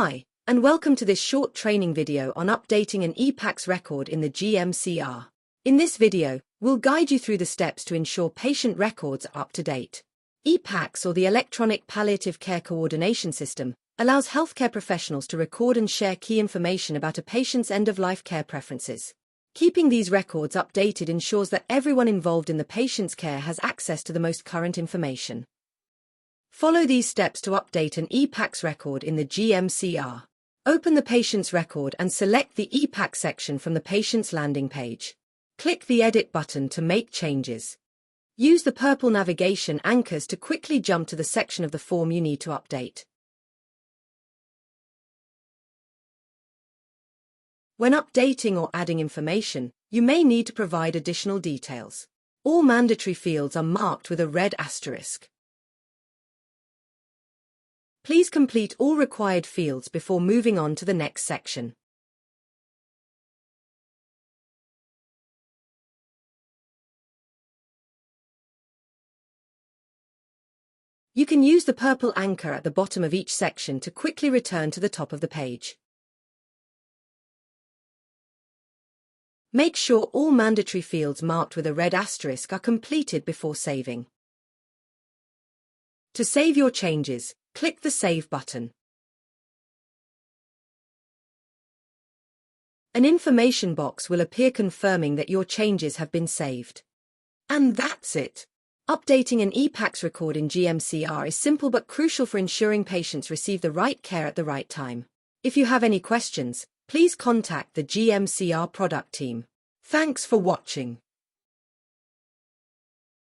Hi, and welcome to this short training video on updating an EPaCCS record in the GMCR. In this video, we'll guide you through the steps to ensure patient records are up to date. EPaCCS, or the Electronic Palliative Care Coordination System, allows healthcare professionals to record and share key information about a patient's end-of-life care preferences. Keeping these records updated ensures that everyone involved in the patient's care has access to the most current information. Follow these steps to update an EPaCCS record in the GMCR. Open the patient's record and select the EPaCCS section from the patient's landing page. Click the Edit button to make changes. Use the purple navigation anchors to quickly jump to the section of the form you need to update. When updating or adding information, you may need to provide additional details. All mandatory fields are marked with a red asterisk. Please complete all required fields before moving on to the next section. You can use the purple anchor at the bottom of each section to quickly return to the top of the page. Make sure all mandatory fields marked with a red asterisk are completed before saving. To save your changes, click the Save button. An information box will appear confirming that your changes have been saved. And that's it. Updating an EPaCCS record in GMCR is simple but crucial for ensuring patients receive the right care at the right time. If you have any questions, please contact the GMCR Product Team. Thanks for watching.